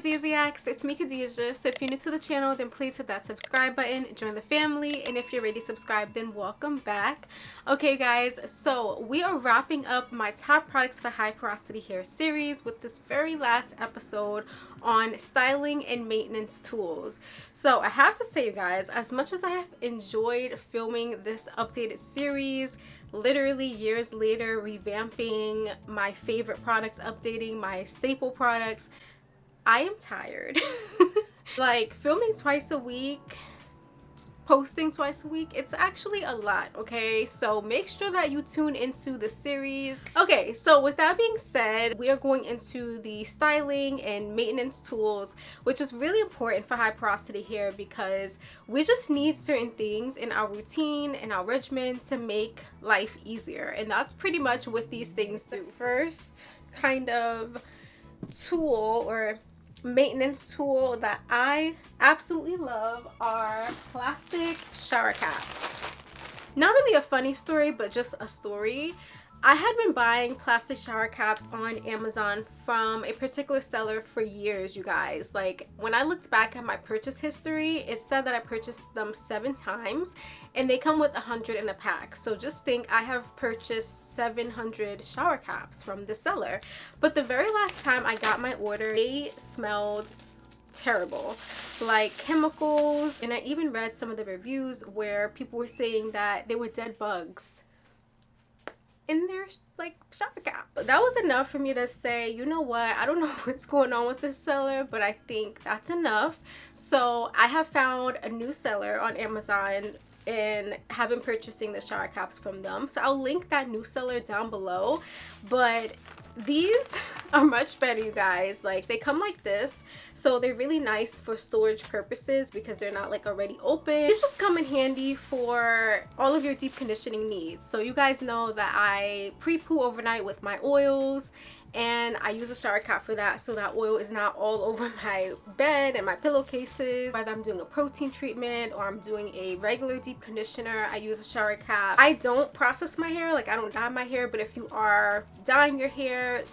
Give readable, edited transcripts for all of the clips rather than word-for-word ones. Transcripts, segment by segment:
Khadisiacs, it's me Khadijah. So if you're new to the channel, then please hit that subscribe button, join the family, and if you're already subscribed, then welcome back. Okay guys, so we are wrapping up my top products for high porosity hair series with this very last episode on styling and maintenance tools. So I have to say, you guys, as much as I have enjoyed filming this updated series, literally years later, revamping my favorite products, updating my staple products, I am tired. Like, filming twice a week, posting twice a week, it's actually a lot, okay? So make sure that you tune into the series. Okay, so with that being said, we are going into the styling and maintenance tools, which is really important for high porosity hair because we just need certain things in our routine and our regimen to make life easier, and that's pretty much what these things do. The first kind of tool or maintenance tool that I absolutely love are plastic shower caps. Not really a funny story, but just a story. I had been buying plastic shower caps on Amazon from a particular seller for years, you guys. Like, when I looked back at my purchase history, it said that I purchased them 7 times and they come with 100 in a pack. So just think, I have purchased 700 shower caps from the seller. But the very last time I got my order, they smelled terrible, like chemicals. And I even read some of the reviews where people were saying that they were dead bugs in their like shower cap. That was enough for me to say, you know what, I don't know what's going on with this seller, but I think that's enough. So I have found a new seller on Amazon and have been purchasing the shower caps from them. So I'll link that new seller down below. But these are much better, you guys. Like, they come like this, so they're really nice for storage purposes because they're not like already open. These just come in handy for all of your deep conditioning needs. So you guys know that I pre-poo overnight with my oils, and I use a shower cap for that, so that oil is not all over my bed and my pillowcases. Whether I'm doing a protein treatment or I'm doing a regular deep conditioner, I use a shower cap. I don't process my hair, like I don't dye my hair, but if you are dyeing your hair,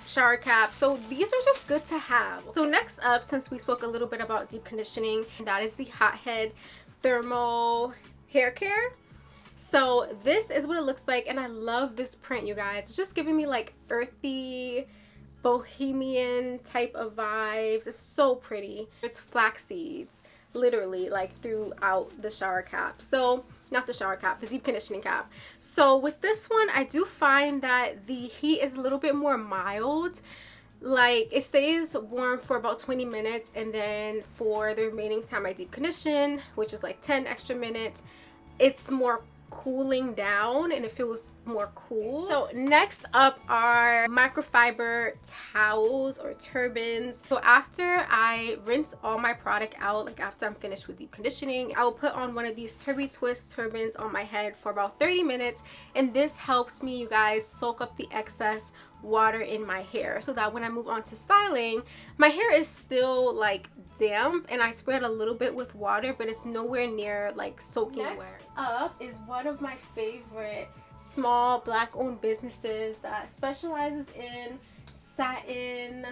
shower cap. So these are just good to have. So next up, since we spoke a little bit about deep conditioning, that is the Hothead Thermal Hair Care. So this is what it looks like, and I love this print, you guys. It's just giving me like earthy bohemian type of vibes. It's so pretty. There's flax seeds literally like throughout the shower cap. So not the shower cap, the deep conditioning cap. So with this one, I do find that the heat is a little bit more mild. Like, it stays warm for about 20 minutes, and then for the remaining time I deep condition, which is like 10 extra minutes, it's more cooling down and it feels more cool. So next up are microfiber towels or turbans. So after I rinse all my product out, like after I'm finished with deep conditioning, I will put on one of these Turbie twist turbans on my head for about 30 minutes, and this helps me, you guys, soak up the excess water in my hair so that when I move on to styling, my hair is still like damp, and I spread a little bit with water, but it's nowhere near like soaking wet. Next up is one of my favorite small black owned businesses that specializes in satin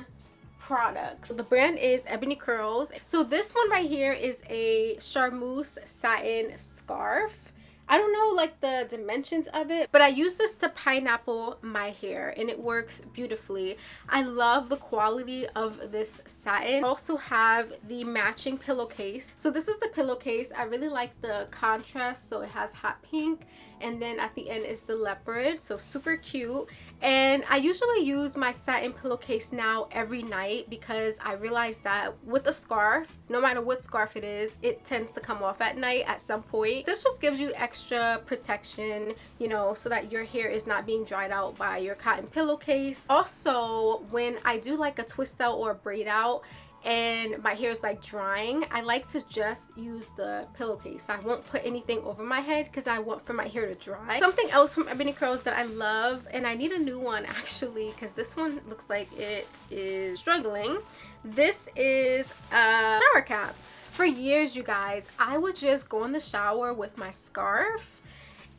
products. So the brand is Ebony Curls. So this one right here is a Sharmooz satin scarf. I don't know like the dimensions of it, but I use this to pineapple my hair and it works beautifully. I love the quality of this satin. I also have the matching pillowcase. So this is the pillowcase. I really like the contrast. So it has hot pink, and then at the end is the leopard. So super cute. And I usually use my satin pillowcase now every night because I realized that with a scarf, no matter what scarf it is, it tends to come off at night at some point. This just gives you extra protection, you know, so that your hair is not being dried out by your cotton pillowcase. Also, when I do like a twist out or a braid out and my hair is like drying, I like to just use the pillowcase. I won't put anything over my head because I want for my hair to dry. Something else from Ebony Curls that I love, and I need a new one actually because this one looks like it is struggling. This is a shower cap. For years, you guys, I would just go in the shower with my scarf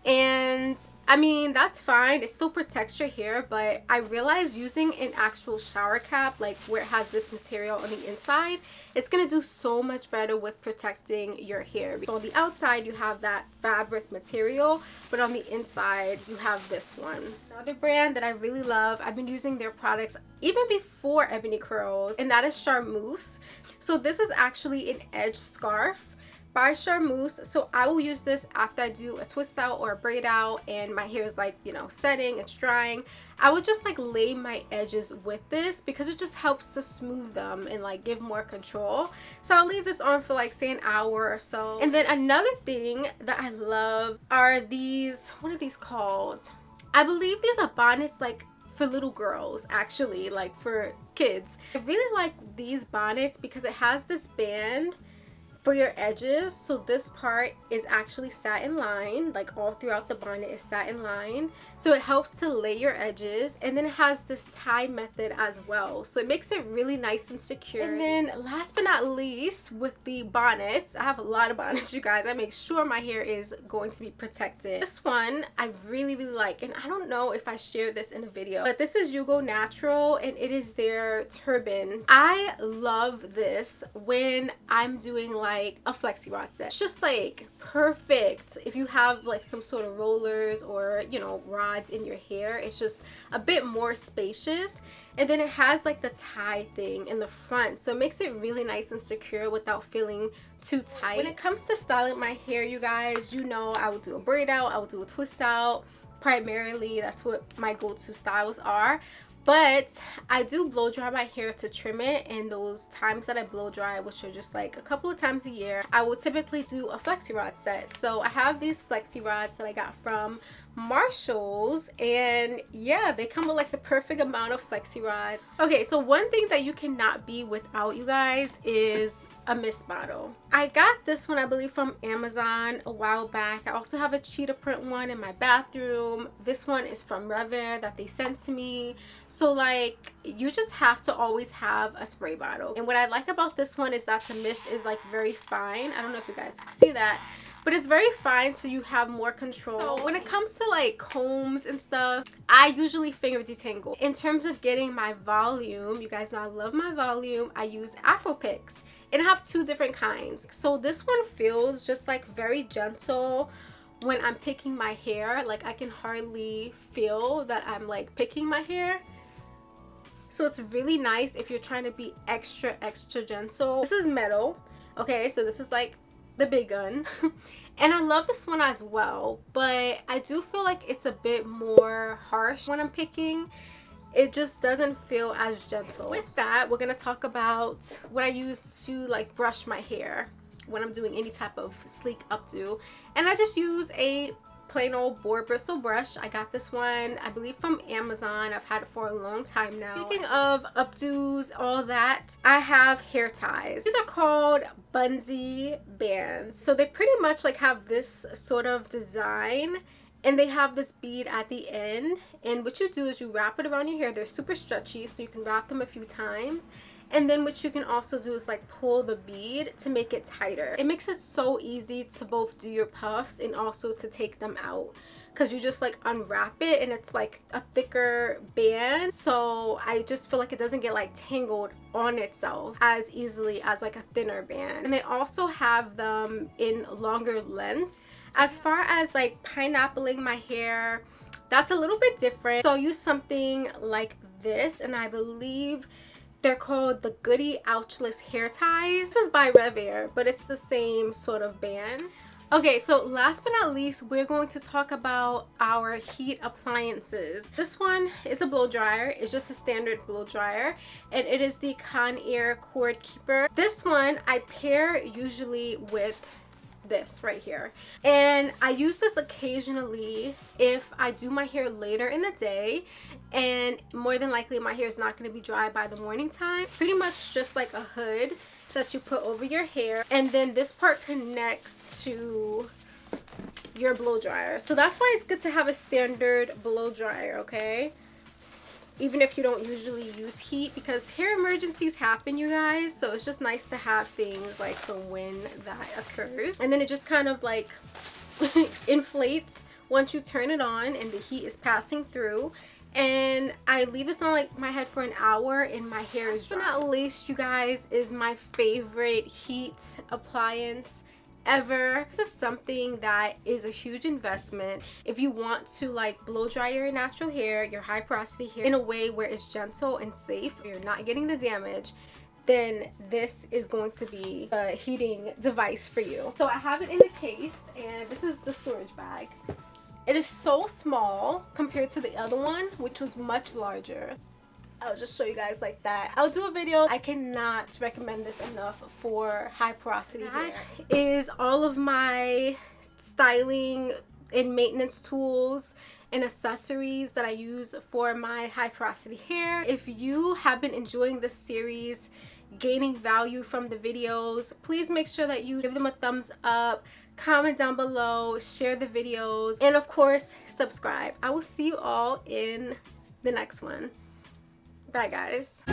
and I mean, that's fine. It still protects your hair, but I realized using an actual shower cap, like where it has this material on the inside, it's going to do so much better with protecting your hair. So on the outside, you have that fabric material, but on the inside, you have this one. Another brand that I really love, I've been using their products even before Ebony Curls, and that is Sharmooz. So this is actually an edge scarf by Sharmooz. So I will use this after I do a twist out or a braid out and my hair is like, you know, setting, it's drying. I would just like lay my edges with this because it just helps to smooth them and like give more control. So I'll leave this on for like say an hour or so. And then another thing that I love are these, what are these called? I believe these are bonnets like for little girls, actually, like for kids. I really like these bonnets because it has this band for your edges. So this part is actually satin lined, like all throughout the bonnet is satin lined, so it helps to lay your edges. And then it has this tie method as well, so it makes it really nice and secure. And then last but not least, with the bonnets, I have a lot of bonnets, you guys. I make sure my hair is going to be protected. This one I really like, and I don't know if I shared this in a video, but this is Yugo Natural and it is their turban. I love this when I'm doing like a flexi rod set. It's just like perfect if you have like some sort of rollers or, you know, rods in your hair. It's just a bit more spacious, and then it has like the tie thing in the front, so it makes it really nice and secure without feeling too tight. When it comes to styling my hair, you guys, you know, I will do a braid out, I will do a twist out. Primarily that's what my go-to styles are, but I do blow dry my hair to trim it, and those times that I blow dry, which are just like a couple of times a year, I will typically do a flexi rod set. So I have these flexi rods that I got from Marshall's, and yeah, they come with like the perfect amount of flexi rods. Okay, so one thing that you cannot be without, you guys, is a mist bottle. I got this one, I believe, from Amazon a while back. I also have a cheetah print one in my bathroom. This one is from RevAir that they sent to me. So like, you just have to always have a spray bottle. And what I like about this one is that the mist is like very fine. I don't know if you guys can see that, but it's very fine, so you have more control. So when it comes to like combs and stuff, I usually finger detangle. In terms of getting my volume, you guys know I love my volume, I use Afro picks, and I have two different kinds. So this one feels just like very gentle when I'm picking my hair. Like I can hardly feel that I'm like picking my hair. So it's really nice if you're trying to be extra gentle. This is metal. Okay, so this is like the big gun. And I love this one as well, but I do feel like it's a bit more harsh when I'm picking. It just doesn't feel as gentle. With that, we're gonna talk about what I use to like brush my hair when I'm doing any type of sleek updo. And I just use a plain old boar bristle brush. I got this one, I believe, from Amazon. I've had it for a long time now. Speaking of updos, all that, I have hair ties. These are called Bunzee bands. So they pretty much like have this sort of design, and they have this bead at the end. And what you do is you wrap it around your hair. They're super stretchy, so you can wrap them a few times. And then what you can also do is like pull the bead to make it tighter. It makes it so easy to both do your puffs and also to take them out, because you just like unwrap it and it's like a thicker band. So I just feel like it doesn't get like tangled on itself as easily as like a thinner band. And they also have them in longer lengths. As far as like pineappling my hair, that's a little bit different. So I'll use something like this, and I believe they're called the Goody Ouchless hair ties. This is by RevAir, but it's the same sort of band. Okay, so last but not least, we're going to talk about our heat appliances. This one is a blow dryer. It's just a standard blow dryer, and it is the Conair Cord Keeper. This one I pair usually with this right here, and I use this occasionally if I do my hair later in the day, and more than likely my hair is not going to be dry by the morning time. It's pretty much just like a hood that you put over your hair, and then this part connects to your blow dryer. So that's why it's good to have a standard blow dryer, okay? Even if you don't usually use heat, because hair emergencies happen, you guys. So it's just nice to have things like for when that occurs. And then it just kind of like inflates once you turn it on and the heat is passing through. And I leave this on like my head for an hour and my hair is dry. Last but not least, you guys, is my favorite heat appliance ever. This is something that is a huge investment if you want to like blow dry your natural hair, your high porosity hair, in a way where it's gentle and safe, you're not getting the damage. Then this is going to be a heating device for you. So I have it in a case, and this is the storage bag. It is so small compared to the other one, which was much larger. I'll just show you guys like that. I'll do a video. I cannot recommend this enough for high porosity hair. That is all of my styling and maintenance tools and accessories that I use for my high porosity hair. If you have been enjoying this series, gaining value from the videos, please make sure that you give them a thumbs up, comment down below, share the videos, and of course subscribe. I will see you all in the next one. Bye guys.